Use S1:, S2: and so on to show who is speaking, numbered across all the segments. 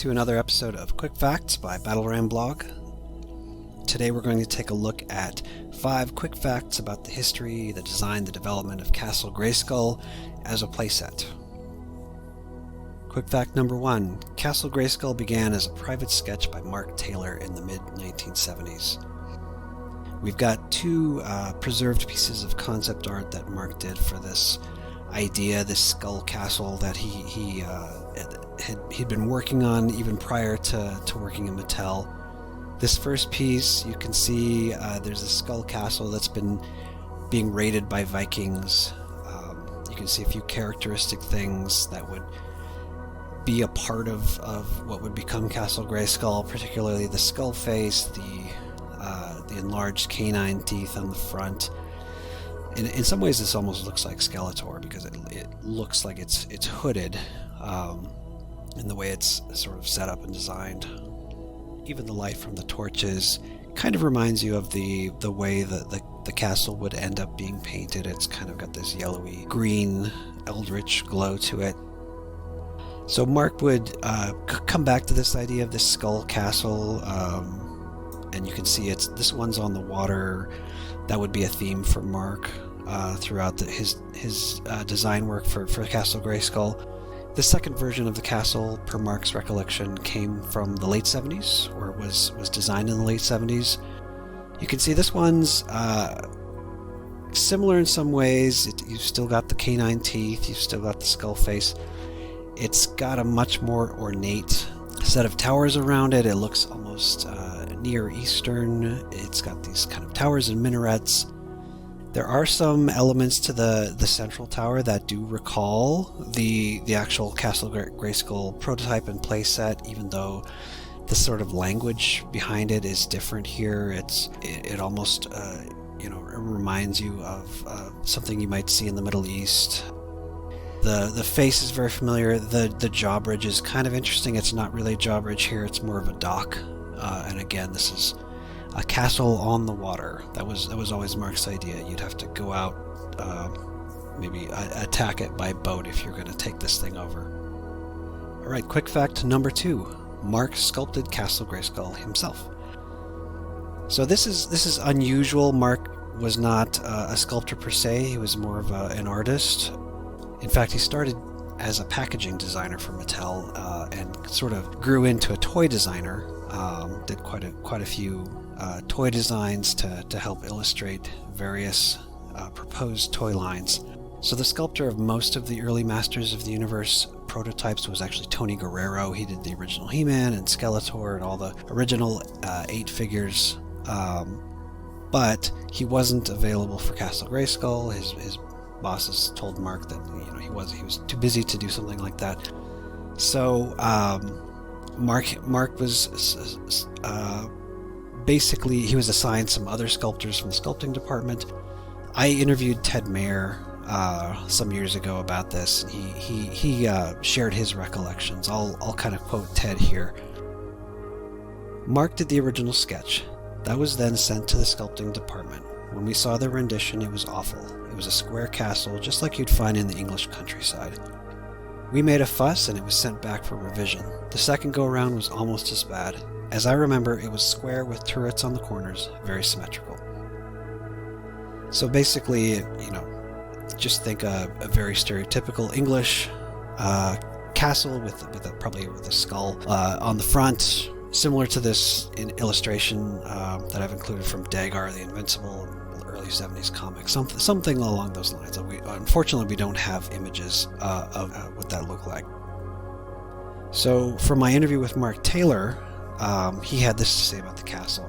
S1: to another episode of Quick Facts by Battleram Blog. Today we're going to take a look at 5 quick facts about the history, the design, the development of Castle Grayskull as a playset. Quick fact number 1. Castle Grayskull began as a private sketch by Mark Taylor in the mid-1970s. We've got 2 preserved pieces of concept art that Mark did for this idea, this skull castle that he'd been working on even prior to working in Mattel. This first piece, you can see there's a skull castle that's been being raided by Vikings. You can see a few characteristic things that would be a part of what would become Castle Grayskull, particularly the skull face, the enlarged canine teeth on the front. In some ways, this almost looks like Skeletor because it looks like it's hooded in the way it's sort of set up and designed. Even the light from the torches kind of reminds you of the way that the castle would end up being painted. It's kind of got this yellowy green eldritch glow to it. So Mark would come back to this idea of this skull castle, and you can see this one's on the water. That would be a theme for Mark throughout his design work for Castle Grayskull. The second version of the castle, per Mark's recollection, came from the late 70s, or was designed in the late 70s. You can see this one's similar in some ways. You've still got the canine teeth, you've still got the skull face. It's got a much more ornate set of towers around it. It looks almost Near Eastern. It's got these kind of towers and minarets. There are some elements to the central tower that do recall the actual Castle Grayskull prototype and playset, even though the sort of language behind it is different here. It almost reminds you of something you might see in the Middle East. The face is very familiar. The drawbridge is kind of interesting. It's not really a drawbridge here. It's more of a dock. And again, this is a castle on the water. That was always Mark's idea. You'd have to go out, maybe attack it by boat if you're going to take this thing over. All right, quick fact number 2. Mark sculpted Castle Grayskull himself. So this is unusual. Mark was not a sculptor per se. He was more of an artist. In fact, he started as a packaging designer for Mattel and sort of grew into a toy designer. Did quite a few toy designs to help illustrate various proposed toy lines. So the sculptor of most of the early Masters of the Universe prototypes was actually Tony Guerrero. He did the original He-Man and Skeletor and all the original 8 figures. But he wasn't available for Castle Grayskull. His bosses told Mark that he was too busy to do something like that. So Mark was basically, he was assigned some other sculptors from the sculpting department. I interviewed Ted Mayer some years ago about this. He shared his recollections. I'll kind of quote Ted here. Mark did the original sketch. That was then sent to the sculpting department. When we saw the rendition, it was awful. It was a square castle, just like you'd find in the English countryside. We made a fuss and it was sent back for revision. The second go-around was almost as bad. As I remember, it was square with turrets on the corners, very symmetrical. So basically, just think a very stereotypical English castle probably with a skull on the front, similar to this in illustration that I've included from Dagar the Invincible, early 70s comic, something along those lines. Unfortunately, we don't have images of what that looked like. So, from my interview with Mark Taylor, he had this to say about the castle.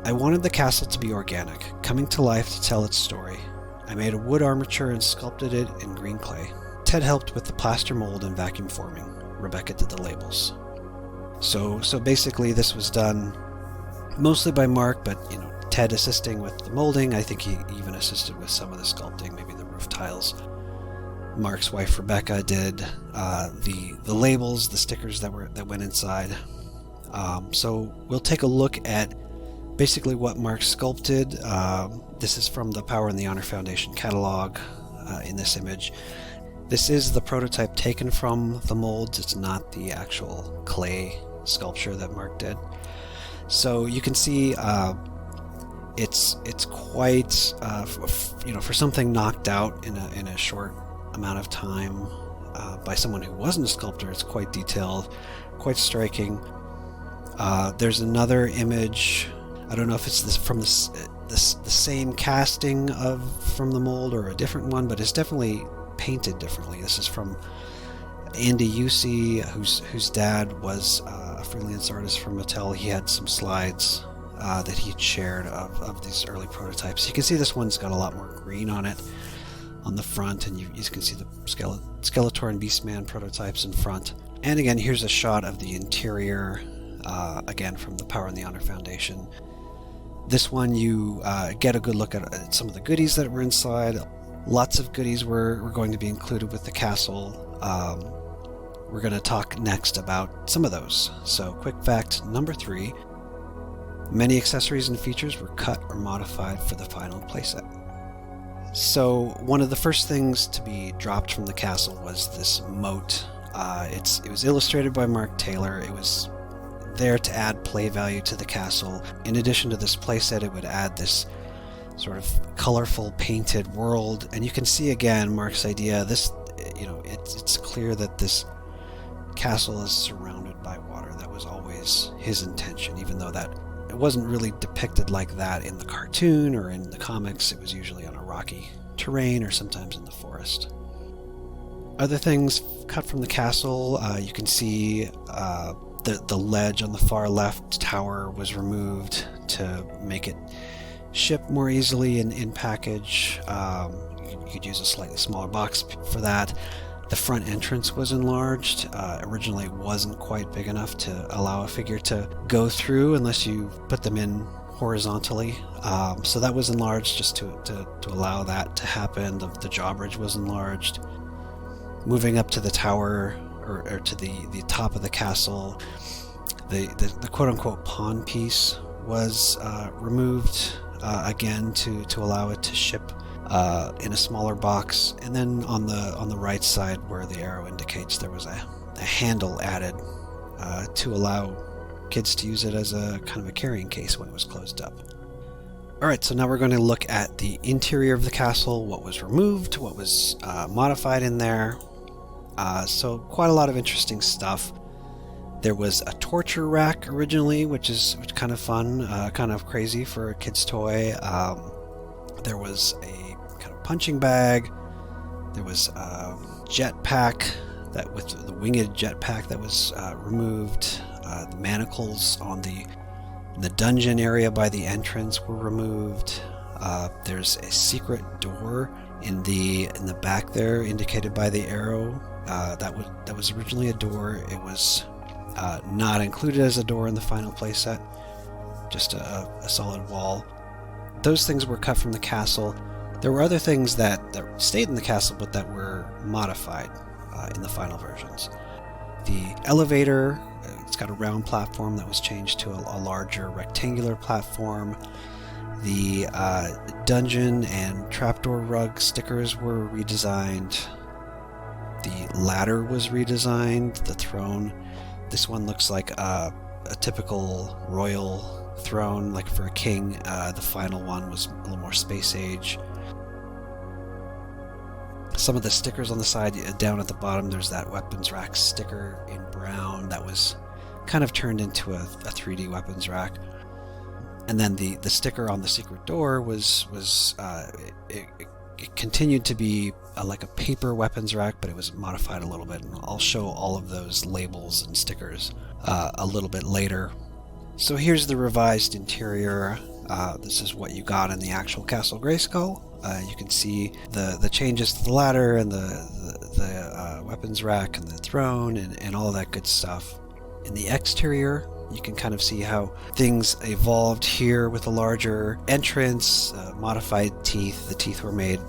S1: I wanted the castle to be organic, coming to life to tell its story. I made a wood armature and sculpted it in green clay. Ted helped with the plaster mold and vacuum forming. Rebecca did the labels. So basically, this was done mostly by Mark, but Ted assisting with the molding. I think he even assisted with some of the sculpting, maybe the roof tiles. Mark's wife Rebecca did the labels, the stickers that went inside. So we'll take a look at basically what Mark sculpted. This is from the Power and the Honor Foundation catalog in this image. This is the prototype taken from the molds. It's not the actual clay sculpture that Mark did. So you can see it's quite for something knocked out in a short amount of time by someone who wasn't a sculptor. It's quite detailed, quite striking. There's another image. I don't know if it's from the same casting from the mold or a different one, but it's definitely painted differently. This is from Youssi, whose dad was a freelance artist from Mattel. He had some slides that he had shared of these early prototypes. You can see this one's got a lot more green on it on the front, and you can see the Skeletor and Beastman prototypes in front. And again, here's a shot of the interior, again from the Power and the Honor Foundation. This one you get a good look at some of the goodies that were inside. Lots of goodies were going to be included with the castle. We're going to talk next about some of those. So quick fact number 3, many accessories and features were cut or modified for the final playset. So one of the first things to be dropped from the castle was this moat. It was illustrated by Mark Taylor. It was there to add play value to the castle. In addition to this playset, it would add this sort of colorful painted world, and you can see again Mark's idea. It's clear that this castle is surrounded by water. That was always his intention, even though that it wasn't really depicted like that in the cartoon or in the comics. It was usually on a rocky terrain or sometimes in the forest. Other things cut from the castle, you can see the ledge on the far left tower was removed to make it ship more easily in package. You could use a slightly smaller box for that. The front entrance was enlarged. Originally it wasn't quite big enough to allow a figure to go through unless you put them in horizontally. So that was enlarged just to allow that to happen. The drawbridge was enlarged. Moving up to the tower or to the top of the castle, the quote-unquote pawn piece was removed again to allow it to ship in a smaller box. And then on the right side where the arrow indicates, there was a handle added to allow kids to use it as a kind of a carrying case when it was closed up. Alright, so now we're going to look at the interior of the castle, what was removed, what was modified in there. So quite a lot of interesting stuff. There was a torture rack originally, which is kind of fun, kind of crazy for a kid's toy. There was a kind of punching bag. There was a jetpack with the winged jetpack that was removed. The manacles on the dungeon area by the entrance were removed. There's a secret door in the back there, indicated by the arrow. That was originally a door. It was not included as a door in the final playset, just a solid wall. Those things were cut from the castle. There were other things that stayed in the castle but that were modified in the final versions. The elevator, it's got a round platform that was changed to a larger rectangular platform. The dungeon and trapdoor rug stickers were redesigned. The ladder was redesigned. The throne, this one looks like a typical royal throne, like for a king. The final one was a little more space age. Some of the stickers on the side, down at the bottom, there's that weapons rack sticker in brown that was kind of turned into a 3D weapons rack. And then the sticker on the secret door it continued to be like a paper weapons rack, but it was modified a little bit, and I'll show all of those labels and stickers a little bit later. So here's the revised interior. This is what you got in the actual Castle Grayskull. You can see the changes to the ladder and the weapons rack and the throne and all that good stuff. In the exterior, you can kind of see how things evolved here with a larger entrance, modified teeth. The teeth were made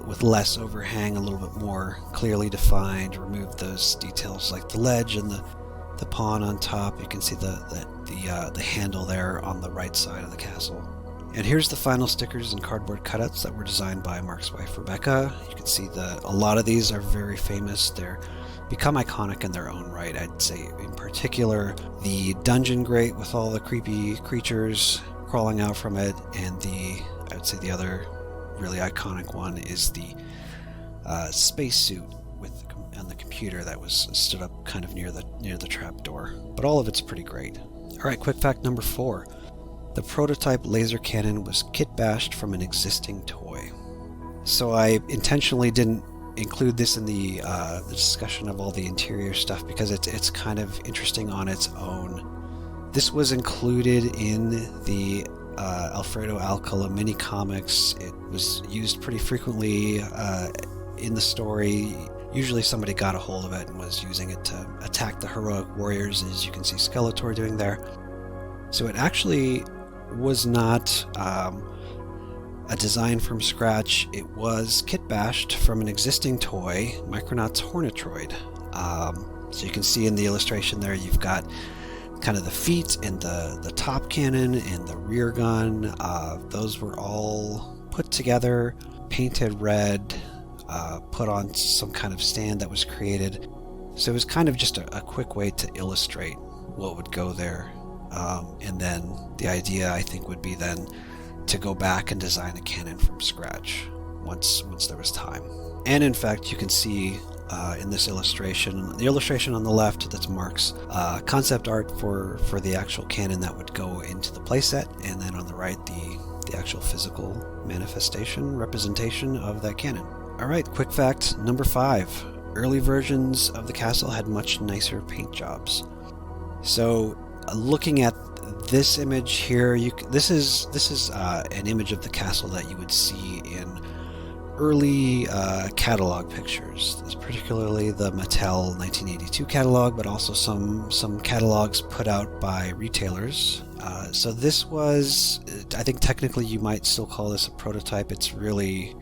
S1: with less overhang, a little bit more clearly defined, removed those details like the ledge and the pawn on top. You can see the handle there on the right side of the castle. And here's the final stickers and cardboard cutouts that were designed by Mark's wife, Rebecca. You can see a lot of these are very famous. They're become iconic in their own right. I'd say in particular the dungeon grate with all the creepy creatures crawling out from it, and I would say the other really iconic one is the spacesuit on the computer that was stood up kind of near the trap door. But all of it's pretty great. All right, quick fact number 4. The prototype laser cannon was kit bashed from an existing toy. So I intentionally didn't include this in the discussion of all the interior stuff because it's kind of interesting on its own. This was included in the Alfredo Alcala mini comics. It was used pretty frequently in the story. Usually somebody got a hold of it and was using it to attack the heroic warriors, as you can see Skeletor doing there. So it actually was not a design from scratch. It was kit bashed from an existing toy, Micronauts Hornetroid. So you can see in the illustration there, you've got kind of the feet and the top cannon and the rear gun. Those were all put together, painted red, put on some kind of stand that was created. So it was kind of just a quick way to illustrate what would go there. And then the idea, I think, would be then to go back and design a cannon from scratch once there was time. And in fact, you can see in this illustration, the illustration on the left, that's Mark's concept art for the actual cannon that would go into the playset, and then on the right, the actual physical representation of that cannon. All right, quick fact number 5. Early versions of the castle had much nicer paint jobs. So looking at this image here, this is an image of the castle that you would see in early catalog pictures, particularly the Mattel 1982 catalog, but also some catalogs put out by retailers. So this was, I think technically you might still call this a prototype. It's really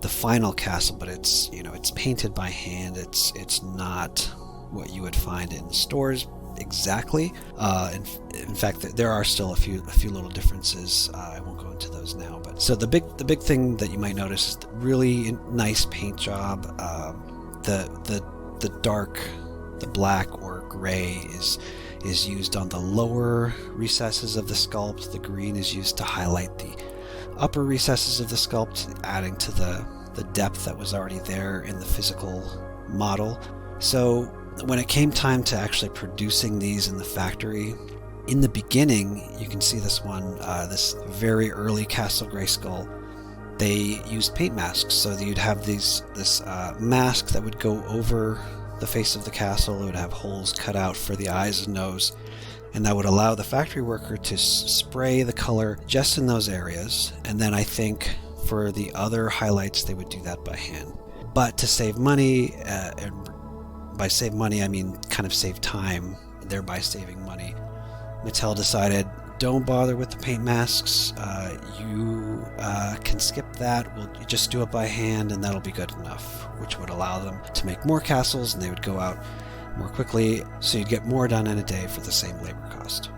S1: the final castle, but it's painted by hand. It's not what you would find in stores exactly. In fact, there are still a few little differences. I won't go into those now. But so the big thing that you might notice is the really nice paint job. The dark, the black or gray is used on the lower recesses of the sculpt. The green is used to highlight the upper recesses of the sculpt, adding to the depth that was already there in the physical model. So when it came time to actually producing these in the factory, in the beginning, you can see this one, this very early Castle Grayskull, they used paint masks. So that you'd have this mask that would go over the face of the castle. It would have holes cut out for the eyes and nose, and that would allow the factory worker to spray the color just in those areas. And then I think for the other highlights, they would do that by hand. But to save money, and by save money, I mean kind of save time, thereby saving money, Mattel decided, don't bother with the paint masks. You can skip that. We'll just do it by hand, and that'll be good enough, which would allow them to make more castles, and they would go out more quickly, so you'd get more done in a day for the same labor cost.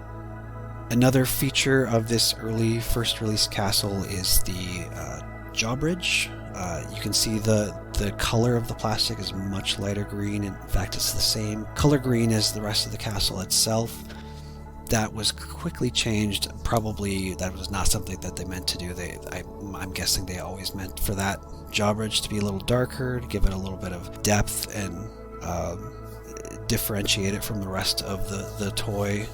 S1: Another feature of this early first release castle is the drawbridge. You can see the color of the plastic is much lighter green. In fact, it's the same color green as the rest of the castle itself. That was quickly changed. Probably that was not something that they meant to do. I'm guessing they always meant for that drawbridge to be a little darker, to give it a little bit of depth and differentiate it from the rest of the toy.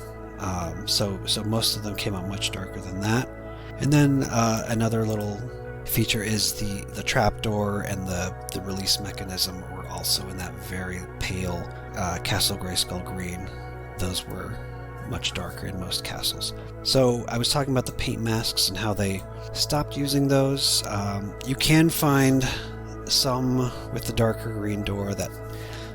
S1: So most of them came out much darker than that. And then another little feature is the trapdoor and the release mechanism were also in that very pale Castle Grayskull green. Those were much darker in most castles. So I was talking about the paint masks and how they stopped using those. You can find some with the darker green door that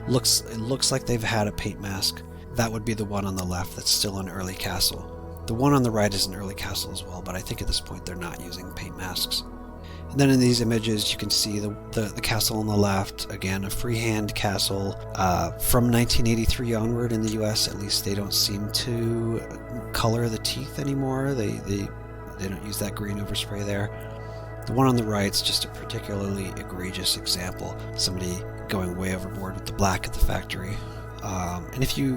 S1: looks like they've had a paint mask. That would be the one on the left that's still an early castle. The one on the right is an early castle as well, but I think at this point they're not using paint masks. And then in these images you can see the castle on the left, again a freehand castle. From 1983 onward in the US, at least, they don't seem to color the teeth anymore. They don't use that green overspray there. The one on the right is just a particularly egregious example. Somebody going way overboard with the black at the factory. And if you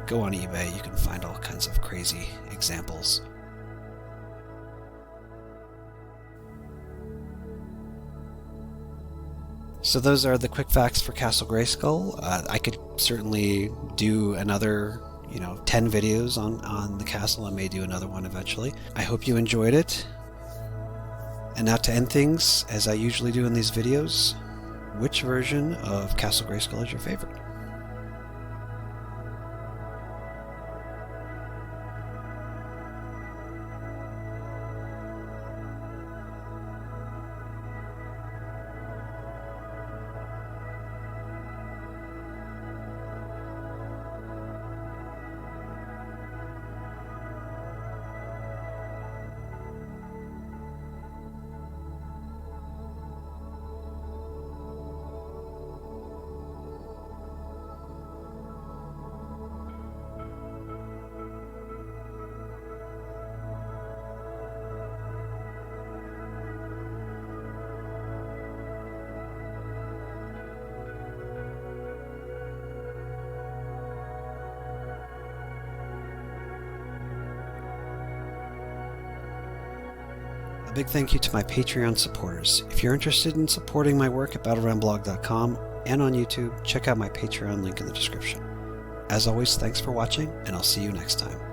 S1: go on eBay, you can find all kinds of crazy examples. So those are the quick facts for Castle Grayskull. I could certainly do another 10 videos on the castle. I may do another one eventually. I hope you enjoyed it. And now to end things, as I usually do in these videos, which version of Castle Grayskull is your favorite? A big thank you to my Patreon supporters. If you're interested in supporting my work at battlegroundblog.com and on YouTube, check out my Patreon link in the description. As always, thanks for watching, and I'll see you next time.